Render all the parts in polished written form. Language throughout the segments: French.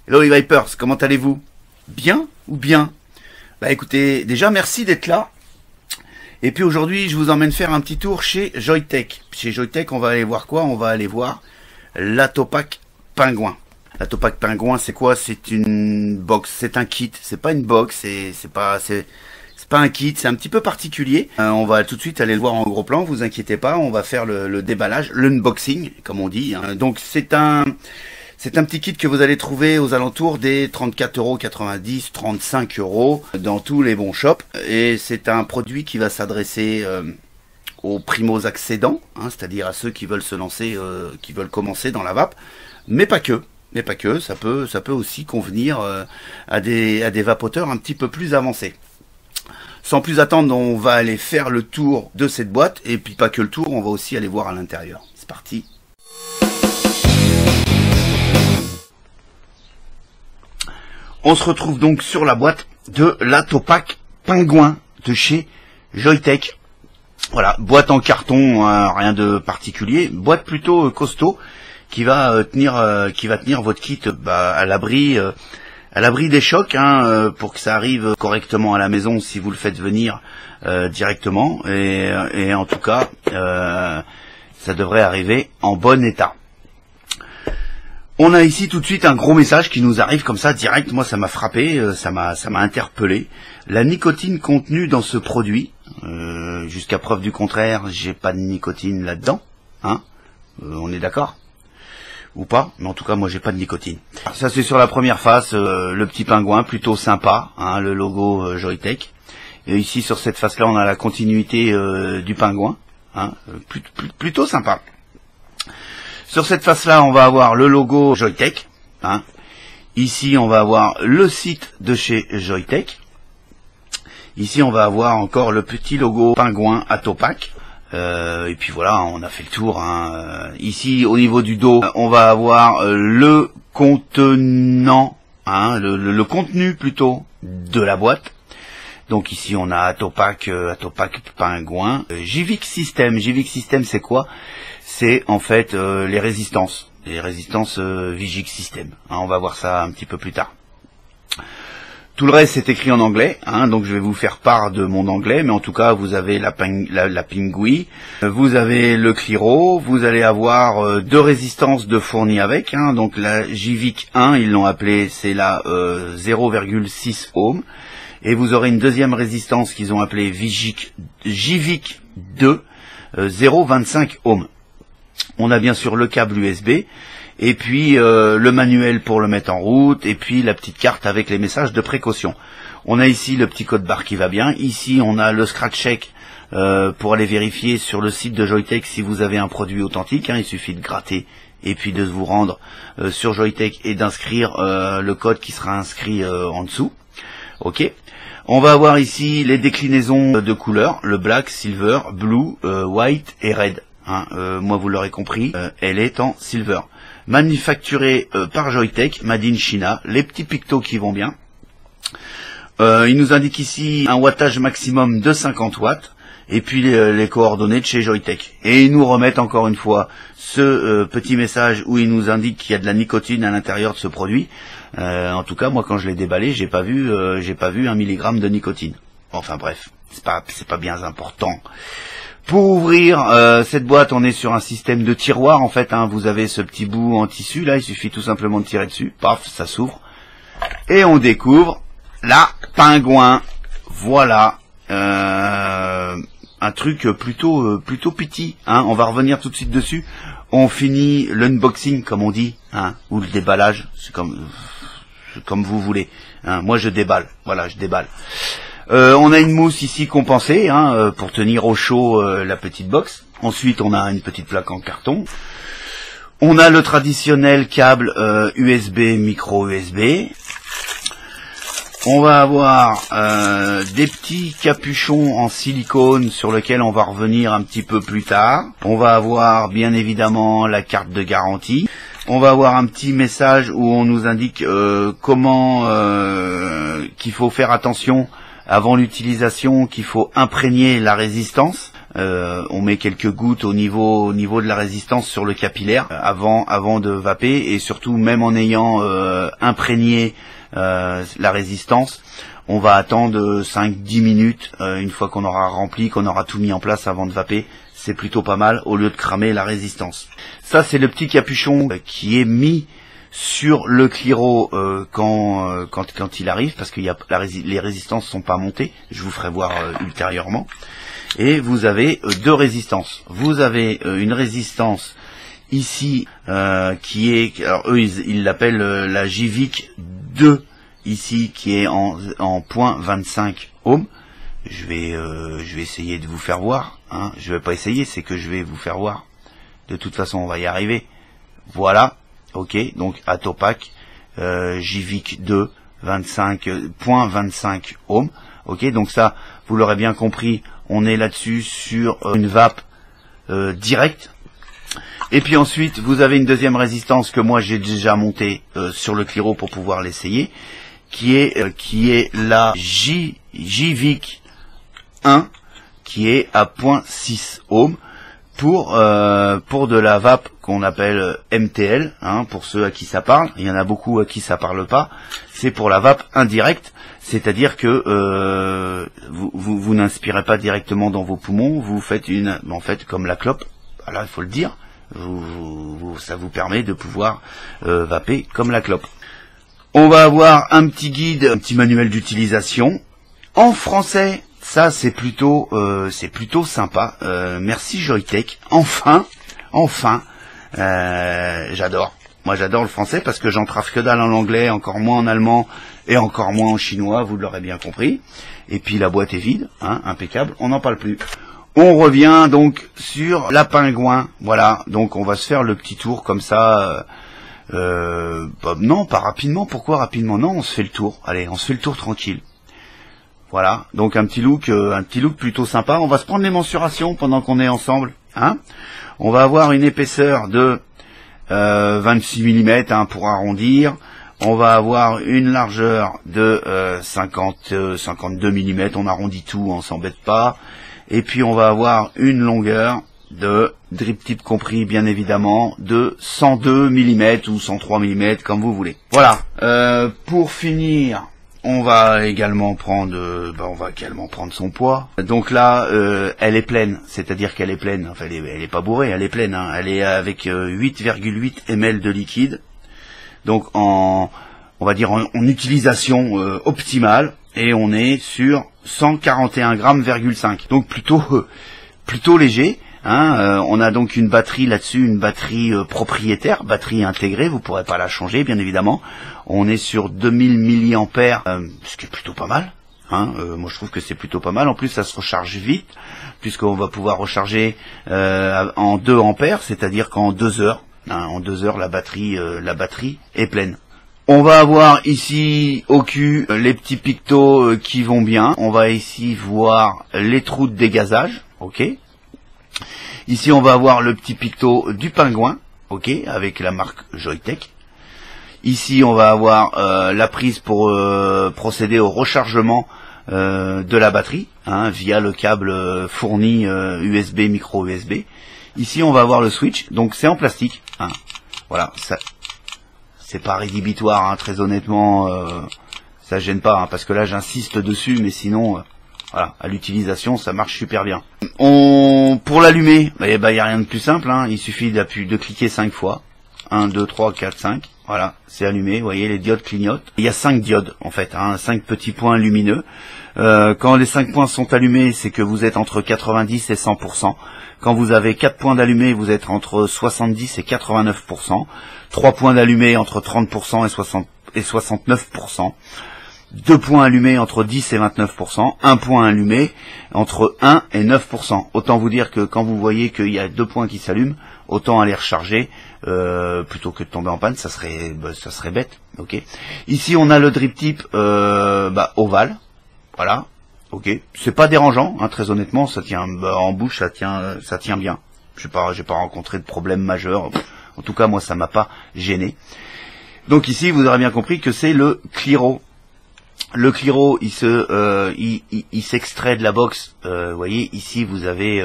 Hello les Vipers, comment allez-vous? Bien ou bien? Bah écoutez, déjà merci d'être là. Et puis aujourd'hui, je vous emmène faire un petit tour chez Joyetech. Chez Joyetech, on va aller voir quoi? On va aller voir l'Atopac Pingouin. L'Atopac Pingouin, c'est quoi? C'est une box, c'est un kit. C'est pas une box, c'est pas un kit, c'est un petit peu particulier. On va tout de suite aller le voir en gros plan, vous inquiétez pas, on va faire le déballage, l'unboxing, comme on dit. Donc c'est un petit kit que vous allez trouver aux alentours des 34,90 €, 35 € dans tous les bons shops. Et c'est un produit qui va s'adresser aux primos accédants, c'est-à-dire à ceux qui veulent se lancer, qui veulent commencer dans la vape, mais pas que. Mais pas que, ça peut aussi convenir à des vapoteurs un petit peu plus avancés. Sans plus attendre, on va aller faire le tour de cette boîte, et puis pas que le tour, on va aussi aller voir à l'intérieur. C'est parti. On se retrouve donc sur la boîte de l'Atopac Pingouin de chez Joyetech. Voilà, boîte en carton, rien de particulier, boîte plutôt costaud qui va tenir votre kit à l'abri des chocs, pour que ça arrive correctement à la maison si vous le faites venir directement. Et en tout cas, ça devrait arriver en bon état. On a ici tout de suite un gros message qui nous arrive comme ça direct. Moi, ça m'a frappé, ça m'a interpellé. La nicotine contenue dans ce produit, jusqu'à preuve du contraire, j'ai pas de nicotine là-dedans. On est d'accord? Ou pas, mais en tout cas moi j'ai pas de nicotine. Ça c'est sur la première face, le petit pingouin plutôt sympa, le logo Joyetech. Et ici sur cette face là on a la continuité du pingouin, plutôt sympa. Sur cette face là on va avoir le logo Joyetech, ici on va avoir le site de chez Joyetech. Ici on va avoir encore le petit logo pingouin Atopac. Et puis voilà, on a fait le tour. Ici, au niveau du dos, on va avoir le contenant, le contenu plutôt de la boîte. Donc ici, on a Atopac Pingouin, Jivic System. Jivic System, c'est quoi? C'est en fait les résistances Vigic System. On va voir ça un petit peu plus tard. Tout le reste c'est écrit en anglais, donc je vais vous faire part de mon anglais, mais en tout cas vous avez la Pingui, vous avez le Cliro, vous allez avoir deux résistances de fournies avec, donc la Jivic 1, ils l'ont appelée, c'est la 0,6 ohm, et vous aurez une deuxième résistance qu'ils ont appelée Jivic 2, 0,25 ohm. On a bien sûr le câble USB, et puis le manuel pour le mettre en route, et puis la petite carte avec les messages de précaution. On a ici le petit code barre qui va bien. Ici on a le scratch check pour aller vérifier sur le site de Joyetech si vous avez un produit authentique. Il suffit de gratter et puis de vous rendre sur Joyetech et d'inscrire le code qui sera inscrit en dessous. Ok. On va avoir ici les déclinaisons de couleurs, le black, silver, blue, white et red. Moi vous l'aurez compris, elle est en silver. Manufacturé par Joyetech, made in China, les petits pictos qui vont bien. Il nous indique ici un wattage maximum de 50 watts, et puis les coordonnées de chez Joyetech. Et ils nous remettent encore une fois ce petit message où ils nous indiquent qu'il y a de la nicotine à l'intérieur de ce produit. En tout cas, moi quand je l'ai déballé, j'ai pas vu 1 milligramme de nicotine. Enfin bref, c'est pas bien important. Pour ouvrir cette boîte, on est sur un système de tiroir en fait. Vous avez ce petit bout en tissu là, il suffit tout simplement de tirer dessus, paf, ça s'ouvre et on découvre la pingouin. Voilà, un truc plutôt petit. On va revenir tout de suite dessus. On finit l'unboxing comme on dit, ou le déballage, c'est comme vous voulez. Moi je déballe, voilà, je déballe. On a une mousse ici compensée pour tenir au chaud la petite box. Ensuite, on a une petite plaque en carton. On a le traditionnel câble USB, micro USB. On va avoir des petits capuchons en silicone sur lesquels on va revenir un petit peu plus tard. On va avoir bien évidemment la carte de garantie. On va avoir un petit message où on nous indique comment qu'il faut faire attention avant l'utilisation, qu'il faut imprégner la résistance. On met quelques gouttes au niveau de la résistance sur le capillaire avant de vaper, et surtout même en ayant imprégné la résistance, on va attendre 5-10 minutes une fois qu'on aura rempli, qu'on aura tout mis en place avant de vaper. C'est plutôt pas mal au lieu de cramer la résistance. Ça, c'est le petit capuchon qui est mis sur le Cliro quand il arrive, parce que les résistances sont pas montées. Je vous ferai voir ultérieurement. Et vous avez deux résistances. Vous avez une résistance ici qui est, alors eux ils l'appellent la JVIC 2 ici, qui est en 0.25 ohms. Je vais essayer de vous faire voir. Hein. Je vais pas essayer, c'est que je vais vous faire voir. De toute façon, on va y arriver. Voilà. Ok. Donc Atopac JVIC 2 0.25 ohms. Ok. Donc ça, vous l'aurez bien compris, on est là-dessus sur une vape directe. Et puis ensuite, vous avez une deuxième résistance que moi j'ai déjà montée sur le Cliro pour pouvoir l'essayer, qui est la JVIC 1, qui est à 0.6 ohms pour de la vape qu'on appelle MTL, hein, pour ceux à qui ça parle. Il y en a beaucoup à qui ça parle pas. C'est pour la vape indirecte, c'est-à-dire que vous n'inspirez pas directement dans vos poumons, vous faites en fait comme la clope. Voilà, il faut le dire. Ça vous permet de pouvoir vaper comme la clope. On va avoir un petit guide, un petit manuel d'utilisation en français. Ça, c'est plutôt sympa. Merci Joytech. Enfin, j'adore. Moi, j'adore le français parce que j'en trave que dalle en anglais, encore moins en allemand et encore moins en chinois. Vous l'aurez bien compris. Et puis la boîte est vide, hein, impeccable. On n'en parle plus. On revient donc sur la Pingouin. Voilà. Donc on va se faire le petit tour comme ça. Non, pas rapidement. Pourquoi rapidement? Non, on se fait le tour. Allez, on se fait le tour tranquille. Voilà, donc un petit look plutôt sympa. On va se prendre les mensurations pendant qu'on est ensemble. Hein, on va avoir une épaisseur de 26 mm hein, pour arrondir. On va avoir une largeur de 52 mm. On arrondit tout, on s'embête pas. Et puis on va avoir une longueur de drip tip compris bien évidemment de 102 mm ou 103 mm comme vous voulez. Voilà. Pour finir, on va également prendre son poids. Donc là, elle est pleine, c'est-à-dire qu'elle est pleine. Enfin, elle est pas bourrée, elle est pleine. Hein. Elle est avec 8,8 ml de liquide. Donc on va dire en utilisation optimale, et on est sur 141 grammes, 5. Donc plutôt léger. Hein, on a donc une batterie là-dessus, une batterie propriétaire, batterie intégrée, vous pourrez pas la changer bien évidemment. On est sur 2000 mAh, ce qui est plutôt pas mal. Hein, moi je trouve que c'est plutôt pas mal. En plus ça se recharge vite, puisqu'on va pouvoir recharger en 2 ampères, c'est-à-dire qu'en 2 heures, hein, en 2 heures la batterie est pleine. On va avoir ici au cul les petits pictos qui vont bien. On va ici voir les trous de dégazage, ok. Ici, on va avoir le petit picto du Pingouin, ok, avec la marque Joytech. Ici, on va avoir la prise pour procéder au rechargement de la batterie, hein, via le câble fourni USB, micro USB. Ici, on va avoir le switch, donc c'est en plastique. Hein. Voilà, ça, c'est pas rédhibitoire, hein, très honnêtement, ça gêne pas, hein, parce que là, j'insiste dessus, mais sinon... Voilà, à l'utilisation, ça marche super bien. Pour l'allumer, il y a rien de plus simple, hein. Il suffit de cliquer 5 fois. 1, 2, 3, 4, 5. Voilà, c'est allumé. Vous voyez, les diodes clignotent. Il y a 5 diodes, en fait, hein, 5 petits points lumineux. Quand les 5 points sont allumés, c'est que vous êtes entre 90 et 100%. Quand vous avez 4 points d'allumés, vous êtes entre 70 et 89%. 3 points d'allumés entre 30% et 69%. 2 points allumés entre 10 et 29%, 1 point allumé entre 1 et 9%. Autant vous dire que quand vous voyez qu'il y a 2 points qui s'allument, autant aller recharger plutôt que de tomber en panne, ça serait bête. Ok. Ici on a le drip tip ovale, voilà. Ok. C'est pas dérangeant, hein, très honnêtement, ça tient en bouche, ça tient bien. J'ai pas rencontré de problème majeur. En tout cas moi ça m'a pas gêné. Donc ici vous aurez bien compris que c'est le Cliro. Le Cliro, il s'extrait de la box. Vous voyez, ici, vous avez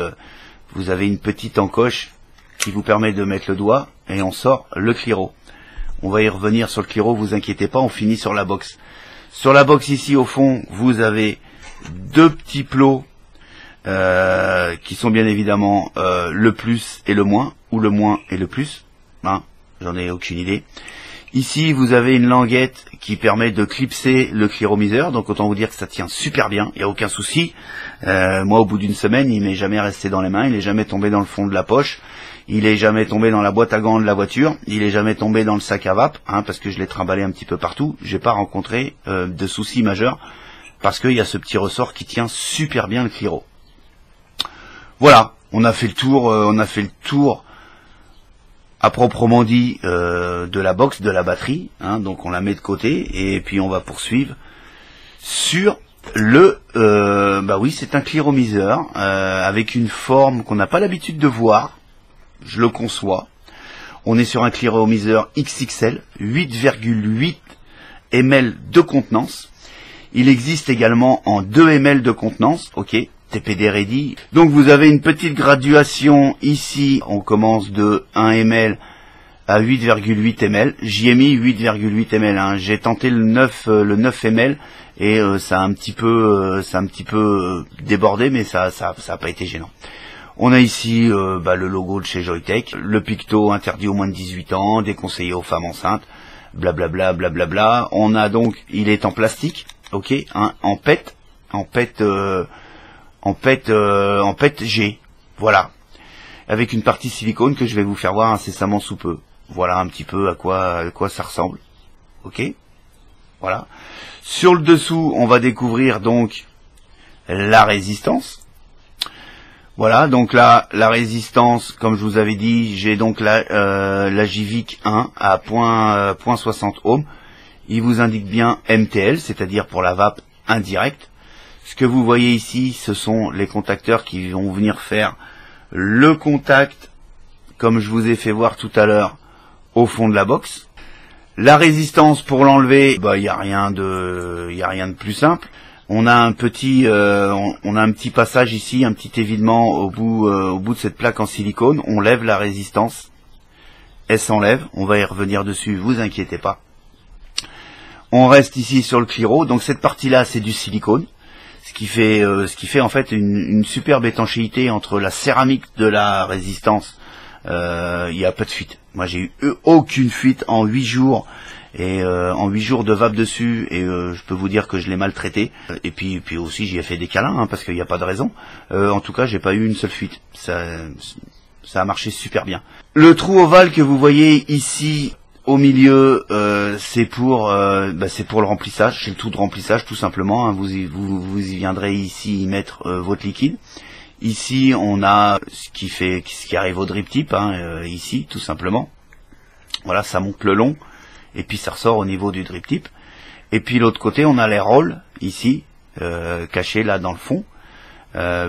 une petite encoche qui vous permet de mettre le doigt et on sort le Cliro. On va y revenir sur le Cliro, vous inquiétez pas, on finit sur la box. Sur la box ici, au fond, vous avez deux petits plots qui sont bien évidemment le plus et le moins, ou le moins et le plus. Hein, j'en ai aucune idée. Ici, vous avez une languette qui permet de clipser le cliromiseur. Donc, autant vous dire que ça tient super bien. Il n'y a aucun souci. Moi, au bout d'une semaine, il m'est jamais resté dans les mains. Il n'est jamais tombé dans le fond de la poche. Il est jamais tombé dans la boîte à gants de la voiture. Il est jamais tombé dans le sac à vape, hein, parce que je l'ai trimballé un petit peu partout. J'ai pas rencontré de soucis majeurs parce qu'il y a ce petit ressort qui tient super bien le Cliro. Voilà, on a fait le tour. À proprement dit de la box, de la batterie, hein, donc on la met de côté et puis on va poursuivre sur le bah oui, c'est un cliromiseur avec une forme qu'on n'a pas l'habitude de voir, je le conçois. On est sur un cliromiseur XXL, 8,8 ml de contenance. Il existe également en 2 ml de contenance, ok. TPD ready. Donc vous avez une petite graduation ici, on commence de 1 ml à 8,8 ml. J'y ai mis 8,8 ml, hein. J'ai tenté le 9 ml et ça a un petit peu débordé, mais ça a pas été gênant. On a ici le logo de chez Joyetech, le picto interdit aux moins de 18 ans, déconseillé aux femmes enceintes, blablabla, blablabla. On a donc, il est en plastique, ok, hein, en PET G, voilà, avec une partie silicone que je vais vous faire voir incessamment sous peu. Voilà un petit peu à quoi ça ressemble, ok. Voilà. Sur le dessous, on va découvrir donc la résistance. Voilà, donc là, la résistance, comme je vous avais dit, j'ai donc la JVIC 1 à 0.60 ohms. Il vous indique bien MTL, c'est-à-dire pour la vape indirecte. Ce que vous voyez ici, ce sont les contacteurs qui vont venir faire le contact, comme je vous ai fait voir tout à l'heure, au fond de la box. La résistance pour l'enlever, bah il y a rien de plus simple. On a un petit passage ici, un petit évidement au bout de cette plaque en silicone. On lève la résistance, elle s'enlève. On va y revenir dessus, vous inquiétez pas. On reste ici sur le Cliro. Donc cette partie-là, c'est du silicone. Ce qui fait en fait une superbe étanchéité entre la céramique de la résistance. Il n'y a pas de fuite. Moi j'ai eu aucune fuite en 8 jours et en 8 jours de vape dessus et je peux vous dire que je l'ai maltraité. Et puis aussi j'y ai fait des câlins hein, parce qu'il n'y a pas de raison. En tout cas j'ai pas eu une seule fuite. Ça a marché super bien. Le trou ovale que vous voyez ici au milieu, c'est pour le remplissage, c'est le trou de remplissage tout simplement. Hein. Vous y viendrez ici y mettre votre liquide. Ici on a ce qui arrive au drip tip, hein, ici tout simplement. Voilà, ça monte le long et puis ça ressort au niveau du drip tip. Et puis l'autre côté on a les rolls ici cachés là dans le fond.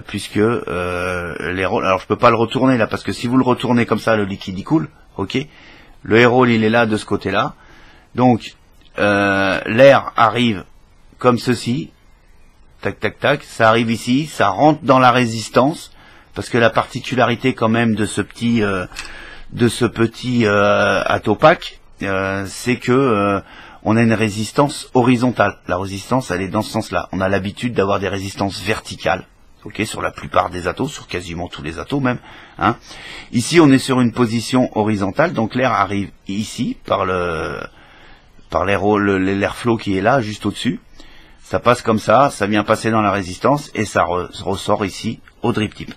Puisque les rolls, alors je peux pas le retourner là parce que si vous le retournez comme ça le liquide y coule, ok. Le aérol il est là de ce côté-là, donc l'air arrive comme ceci, tac tac tac, ça arrive ici, ça rentre dans la résistance, parce que la particularité quand même de ce petit Atopac, c'est que on a une résistance horizontale. La résistance elle est dans ce sens-là. On a l'habitude d'avoir des résistances verticales. Ok, sur la plupart des atos, sur quasiment tous les atos même. Hein. Ici, on est sur une position horizontale, donc l'air arrive ici par l'airflow qui est là, juste au-dessus. Ça passe comme ça vient passer dans la résistance et ça ressort ici au drip tip.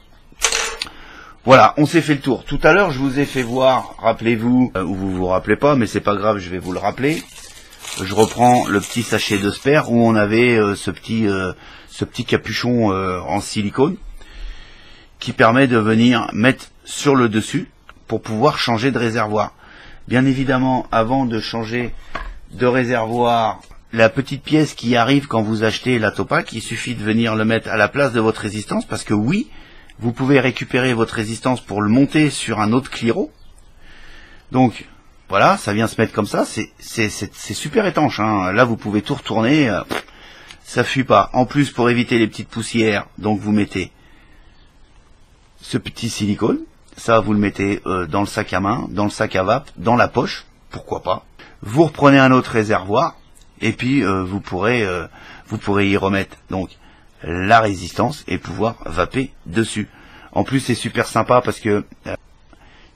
Voilà, on s'est fait le tour. Tout à l'heure, je vous ai fait voir, rappelez-vous, ou vous vous rappelez pas, mais c'est pas grave, je vais vous le rappeler. Je reprends le petit sachet de Sper où on avait ce petit capuchon en silicone qui permet de venir mettre sur le dessus pour pouvoir changer de réservoir. Bien évidemment, avant de changer de réservoir, la petite pièce qui arrive quand vous achetez l'Atopac, il suffit de venir le mettre à la place de votre résistance parce que oui, vous pouvez récupérer votre résistance pour le monter sur un autre Cliro. Donc voilà, ça vient se mettre comme ça, c'est super étanche. Hein. Là, vous pouvez tout retourner. ça fuit pas. En plus, pour éviter les petites poussières, donc vous mettez ce petit silicone. Ça, vous le mettez dans le sac à main, dans le sac à vape, dans la poche, pourquoi pas. Vous reprenez un autre réservoir et puis vous pourrez y remettre donc la résistance et pouvoir vaper dessus. En plus, c'est super sympa parce que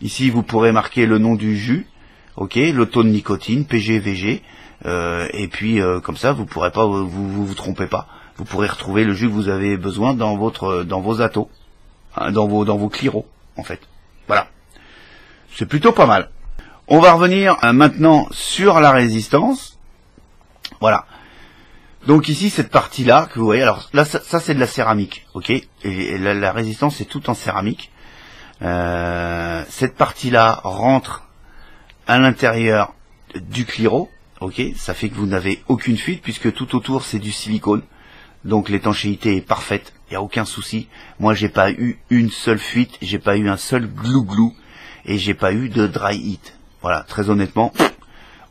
ici, vous pourrez marquer le nom du jus, ok, le taux de nicotine, PG, VG, et puis comme ça, vous pourrez pas vous trompez pas. Vous pourrez retrouver le jus que vous avez besoin dans vos atos, hein, dans vos cliros, en fait. Voilà, c'est plutôt pas mal. On va revenir maintenant sur la résistance. Voilà. Donc ici, cette partie-là, que vous voyez, alors là, ça c'est de la céramique, ok. Et la résistance, c'est tout en céramique. Cette partie-là rentre à l'intérieur du cliro, ok. Ça fait que vous n'avez aucune fuite, puisque tout autour, c'est du silicone. Donc l'étanchéité est parfaite, il n'y a aucun souci. Moi, j'ai pas eu une seule fuite, j'ai pas eu un seul glou-glou, et j'ai pas eu de dry heat. Voilà, très honnêtement,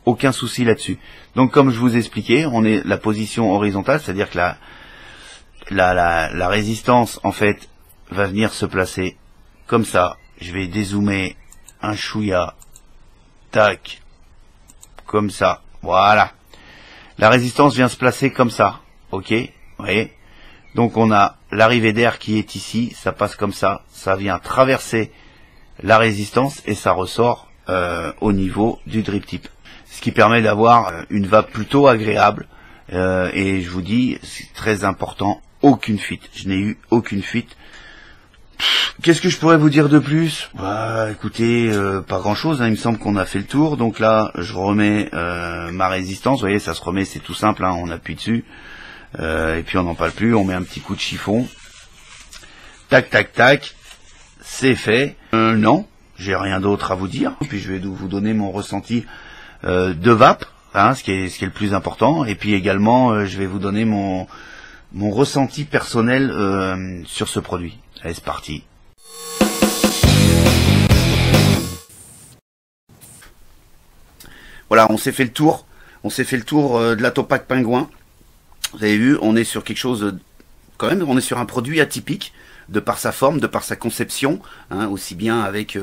aucun souci là-dessus. Donc comme je vous expliquais, on est la position horizontale, c'est-à-dire que la résistance en fait va venir se placer comme ça. Je vais dézoomer un chouïa, tac, comme ça, voilà. La résistance vient se placer comme ça, ok, vous voyez. Donc on a l'arrivée d'air qui est ici, ça passe comme ça vient traverser la résistance et ça ressort au niveau du drip tip. Ce qui permet d'avoir une vape plutôt agréable. Et je vous dis, c'est très important, aucune fuite. Je n'ai eu aucune fuite. Qu'est-ce que je pourrais vous dire de plus? Bah écoutez, pas grand chose, hein, il me semble qu'on a fait le tour. Donc là, je remets ma résistance. Vous voyez, ça se remet, c'est tout simple, hein, on appuie dessus. Et puis on n'en parle plus, on met un petit coup de chiffon. Tac, tac, tac. C'est fait. Non, j'ai rien d'autre à vous dire. Puis je vais vous donner mon ressenti de vape, hein, ce qui est le plus important. Et puis également, je vais vous donner mon ressenti personnel sur ce produit. Allez, c'est parti. Voilà, on s'est fait le tour. On s'est fait le tour de la Topak Pingouin. Vous avez vu, on est sur quelque chose, quand même, on est sur un produit atypique, de par sa forme, de par sa conception, hein, aussi bien avec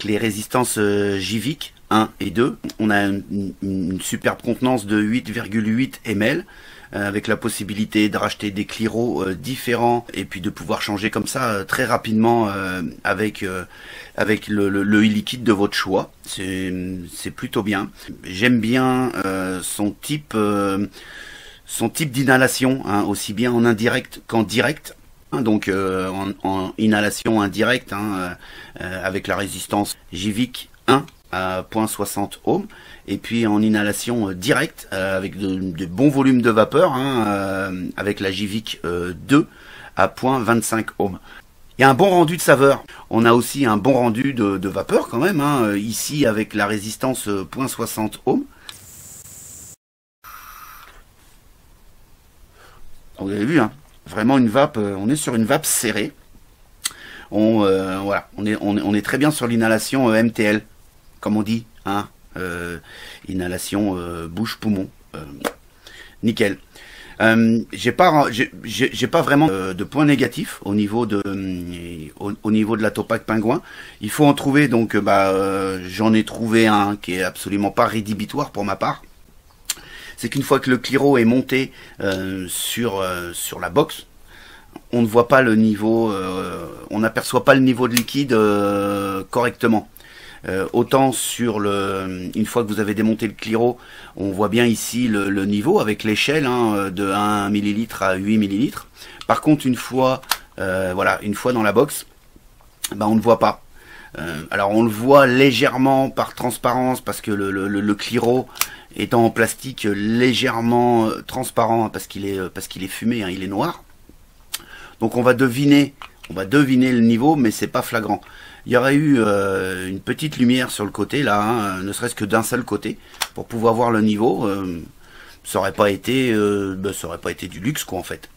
les résistances JVIC 1 et 2. On a une superbe contenance de 8,8 ml, avec la possibilité de racheter des cliros différents, et puis de pouvoir changer comme ça très rapidement avec le e-liquide de votre choix. C'est plutôt bien. J'aime bien son type d'inhalation, hein, aussi bien en indirect qu'en direct. Donc en inhalation indirecte, hein, avec la résistance JVIC 1 à 0,60 ohms, et puis en inhalation directe avec de bons volumes de vapeur, hein, avec la JVIC 2 à 0,25 ohms. Il y a un bon rendu de saveur. On a aussi un bon rendu de vapeur quand même, hein, ici avec la résistance 0,60 ohms. Vous avez vu, hein, vraiment une vape, on est sur une vape serrée. Voilà, on est très bien sur l'inhalation MTL, comme on dit, hein, inhalation bouche-poumon, nickel. J'ai pas vraiment de points négatifs au niveau de la Topak Pingouin. Il faut en trouver, donc j'en ai trouvé un qui est absolument pas rédhibitoire pour ma part. C'est qu'une fois que le cliro est monté sur la box, on ne voit pas le niveau, on n'aperçoit pas le niveau de liquide correctement. Autant une fois que vous avez démonté le cliro, on voit bien ici le niveau avec l'échelle, hein, de 1 ml à 8 ml. Par contre, une fois dans la box, on ne voit pas. Alors on le voit légèrement par transparence parce que le cliro étant en plastique légèrement transparent parce qu'il est fumé, hein, il est noir. Donc on va deviner le niveau, mais c'est pas flagrant. Il y aurait eu une petite lumière sur le côté là, hein, ne serait-ce que d'un seul côté, pour pouvoir voir le niveau. Ça aurait pas été du luxe quoi en fait.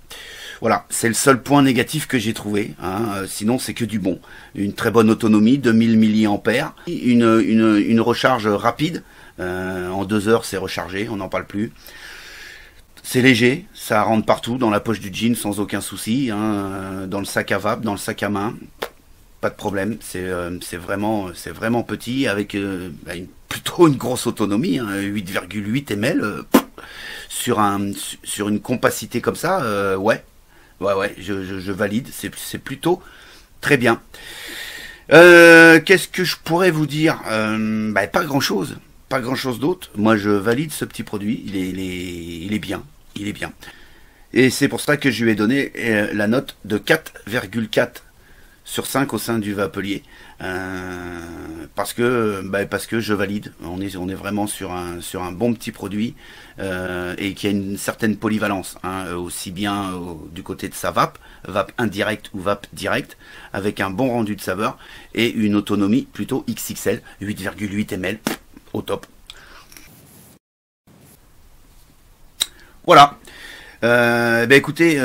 Voilà, c'est le seul point négatif que j'ai trouvé, hein, sinon c'est que du bon. Une très bonne autonomie, 2000 mAh, une recharge rapide, en 2 heures c'est rechargé, on n'en parle plus. C'est léger, ça rentre partout, dans la poche du jean sans aucun souci, hein, dans le sac à vape, dans le sac à main, pas de problème. C'est vraiment petit, avec plutôt une grosse autonomie, hein, 8,8 ml sur une compacité comme ça, ouais, je valide, c'est plutôt très bien. Qu'est-ce que je pourrais vous dire? Pas grand-chose. Pas grand-chose d'autre. Moi, je valide ce petit produit. Il est bien. Il est bien. Et c'est pour ça que je lui ai donné la note de 4,4 sur 5 au sein du Vapelier. Parce que je valide. On est vraiment sur un bon petit produit et qui a une certaine polyvalence, hein, aussi bien du côté de sa vape indirect ou vape direct, avec un bon rendu de saveur et une autonomie plutôt XXL, 8,8 ml, au top. Voilà. Écoutez,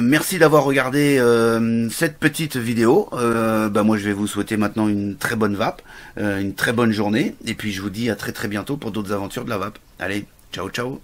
merci d'avoir regardé cette petite vidéo. Moi je vais vous souhaiter maintenant une très bonne vape, une très bonne journée, et puis je vous dis à très très bientôt pour d'autres aventures de la vape. Allez, ciao ciao.